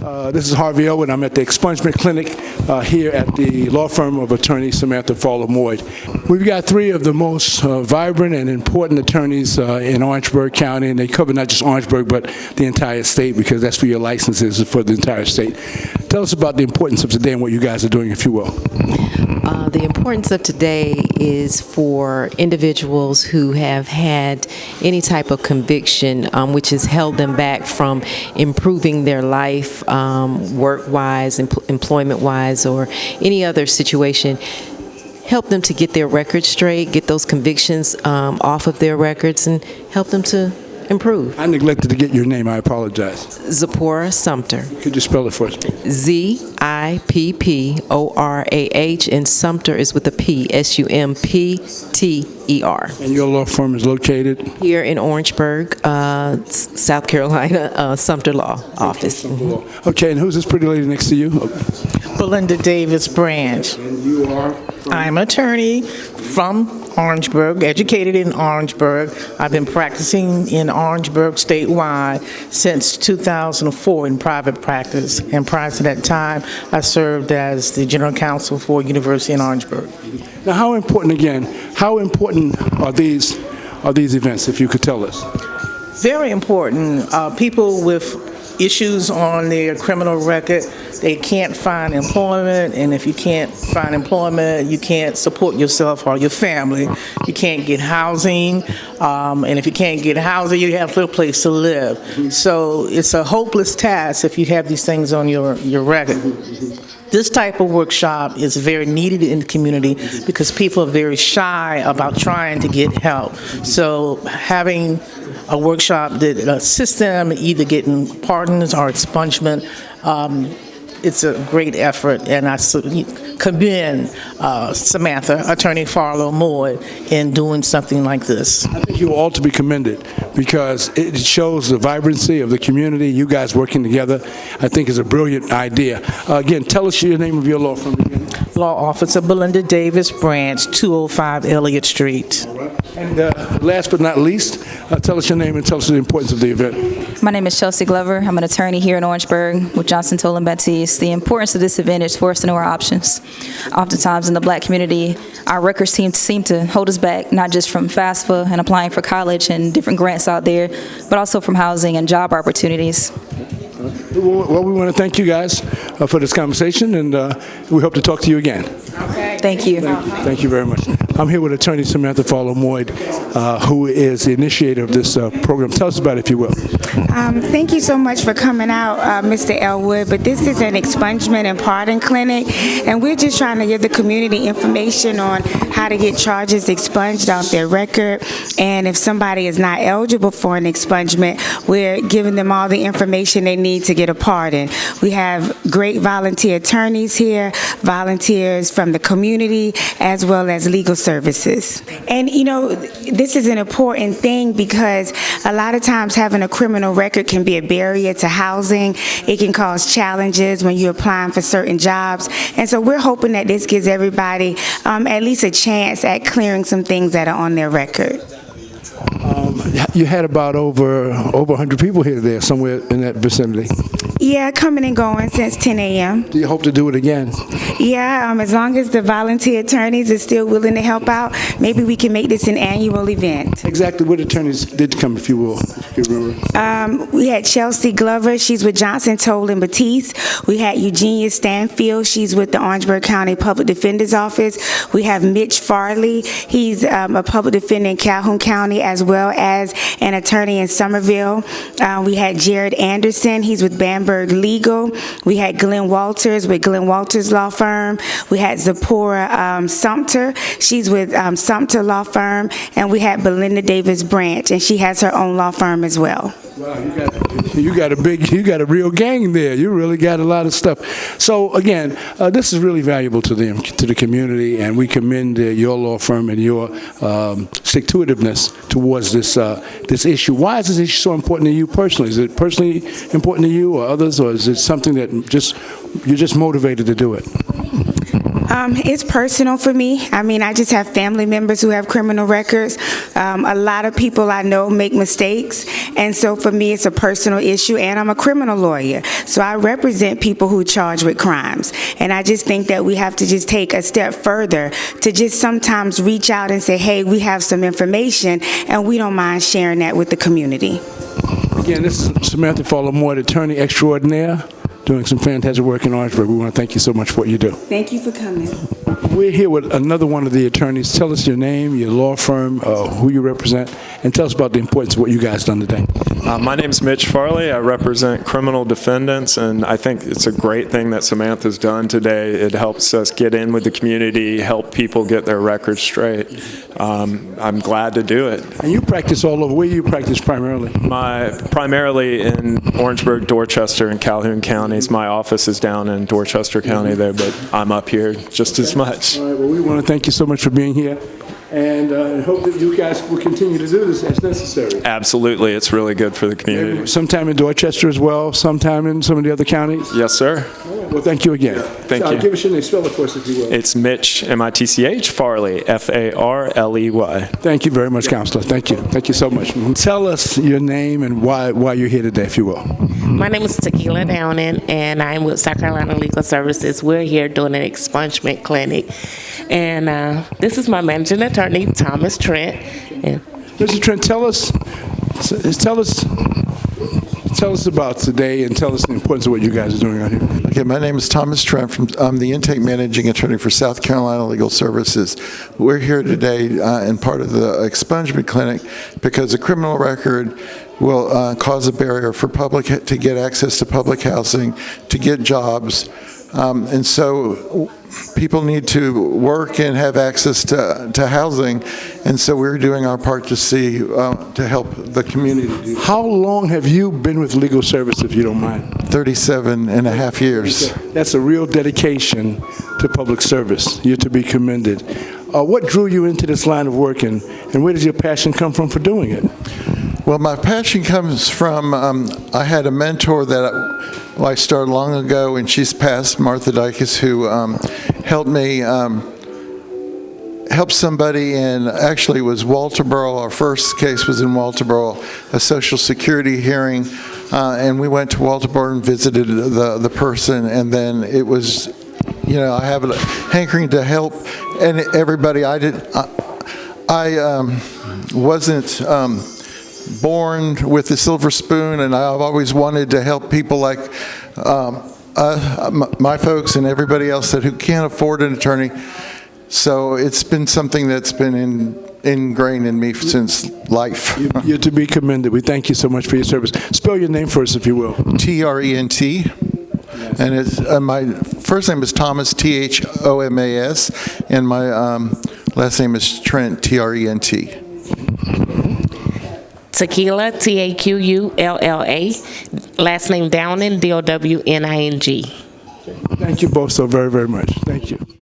This is Harvey Elwood. I'm at the Expungement Clinic here at the law firm of attorney Samantha Farlow-Moyd. We've got three of the most vibrant and important attorneys in Orangeburg County, and they cover not just Orangeburg, but the entire state, because that's for your licenses for the entire state. Tell us about the importance of today and what you guys are doing, if you will. The importance of today is for individuals who have had any type of conviction which has held them back from improving their life work-wise, employment-wise, or any other situation. Help them to get their records straight, get those convictions off of their records, and help them to improve. I neglected to get your name. I apologize. Zipporah Sumter. Could you spell it for us? Zipporah, and Sumter is with a P, Sumpter. And your law firm is located? Here in Orangeburg, South Carolina, Sumter Law Office. Okay, and who's this pretty lady next to you? Belinda Davis Branch. And you are? I'm an attorney from Orangeburg, educated in Orangeburg. I've been practicing in Orangeburg statewide since 2004 in private practice, and prior to that time, I served as the general counsel for University in Orangeburg. Now, how important are these events, if you could tell us? Very important. People with issues on their criminal record, they can't find employment, and if you can't find employment, you can't support yourself or your family. You can't get housing, and if you can't get housing, you have no place to live. So it's a hopeless task if you have these things on your record. This type of workshop is very needed in the community because people are very shy about trying to get help. So having a workshop that assists them either getting pardons or expungement, it's a great effort, and I commend Samantha, Attorney Farlow-Moyd, in doing something like this. I think you all to be commended because it shows the vibrancy of the community. You guys working together, I think, is a brilliant idea. Again, tell us your name of your law firm again. Law Officer Belinda Davis Branch, 205 Elliott Street. And last but not least, tell us your name and tell us the importance of the event. My name is Chelsea Glover. I'm an attorney here in Orangeburg with Johnson, Toll & Baptiste. The importance of this event is for us to know our options. Oftentimes in the black community, our records seem to hold us back, not just from FAFSA and applying for college and different grants out there, but also from housing and job opportunities. Well, we want to thank you guys for this conversation, and we hope to talk to you again. Okay. Thank you. Thank you very much. I'm here with attorney Samantha Farlow-Moyd, who is the initiator of this program. Tell us about it, if you will. Thank you so much for coming out, Mr. Elwood, but this is an expungement and pardon clinic, and we're just trying to give the community information on how to get charges expunged off their record, and if somebody is not eligible for an expungement, we're giving them all the information they need to get a pardon. We have great volunteer attorneys here, volunteers from the community, as well as legal services. And you know, this is an important thing because a lot of times having a criminal record can be a barrier to housing. It can cause challenges when you're applying for certain jobs. And so we're hoping that this gives everybody at least a chance at clearing some things that are on their record. You had about over 100 people here today, somewhere in that vicinity. Yeah, coming and going since 10 a.m. Do you hope to do it again? Yeah, as long as the volunteer attorneys are still willing to help out, maybe we can make this an annual event. Exactly what attorneys did come, if you will, if you remember? We had Chelsea Glover, she's with Johnson, Toll & Baptiste. We had Eugenia Stanfield, she's with the Orangeburg County Public Defender's Office. We have Mitch Farley, he's a public defender in Calhoun County as well as an attorney in Somerville. We had Jared Anderson, he's with Bamberg Legal. We had Glenn Walters with Glenn Walters Law Firm. We had Zipporah Sumter, she's with Sumter Law Firm, and we had Belinda Davis Branch, and she has her own law firm as well. Wow, you got a real gang there. You really got a lot of stuff. So again, this is really valuable to the community, and we commend your law firm and your stick-to-itiveness towards this issue. Why is this issue so important to you personally? Is it personally important to you or others, or is it something that you're just motivated to do it? It's personal for me. I mean, I just have family members who have criminal records. A lot of people I know make mistakes, and so for me, it's a personal issue, and I'm a criminal lawyer. So I represent people who are charged with crimes, and I just think that we have to just take a step further to just sometimes reach out and say, hey, we have some information, and we don't mind sharing that with the community. Again, this is Samantha Farlow-Moyd, attorney extraordinaire, doing some fantastic work in Orangeburg. We want to thank you so much for what you do. Thank you for coming. We're here with another one of the attorneys. Tell us your name, your law firm, who you represent, and tell us about the importance of what you guys done today. My name's Mitch Farley. I represent criminal defendants, and I think it's a great thing that Samantha's done today. It helps us get in with the community, help people get their records straight. I'm glad to do it. And you practice all over. Where do you practice primarily? Primarily in Orangeburg, Dorchester, and Calhoun counties. My office is down in Dorchester County there, but I'm up here just as much. All right, well, we want to thank you so much for being here, and hope that you guys will continue to do this as necessary. Absolutely. It's really good for the community. Sometime in Dorchester as well, sometime in some of the other counties? Yes, sir. Well, thank you again. Thank you. Give us your name, spell it for us if you will. It's Mitch, M-I-T-C-H, Farley, F-A-R-L-E-Y. Thank you very much, Counselor. Thank you. Thank you so much. Tell us your name and why you're here today, if you will. My name is Tequila Downing, and I'm with South Carolina Legal Services. We're here doing an expungement clinic, and this is my managing attorney, Thomas Trent. And Mr. Trent, tell us about today and tell us the importance of what you guys are doing out here. Okay, my name is Thomas Trent. I'm the intake managing attorney for South Carolina Legal Services. We're here today in part of the expungement clinic because a criminal record will cause a barrier for public to get access to public housing, to get jobs, and so people need to work and have access to housing, and so we're doing our part to see to help the community do that. How long have you been with legal service, if you don't mind? 37 and a half years. That's a real dedication to public service. You're to be commended. What drew you into this line of work, and where does your passion come from for doing it? Well, my passion comes from, I had a mentor that I started long ago, and she's passed, Martha Dykes, who helped me help somebody in, actually it was Walterboro. Our first case was in Walterboro, a Social Security hearing, and we went to Walterboro and visited the person, and then it was, you know, I have a hankering to help and everybody. I wasn't born with a silver spoon, and I've always wanted to help people like my folks and everybody else who can't afford an attorney. So it's been something that's been ingrained in me since life. You're to be commended. We thank you so much for your service. Spell your name for us, if you will. T-R-E-N-T. And it's, my first name is Thomas, T-H-O-M-A-S, and my last name is Trent, T-R-E-N-T. Tequila, T-A-Q-U-L-L-A. Last name Downing, D-O-W-N-I-N-G. Thank you both so very, very much. Thank you.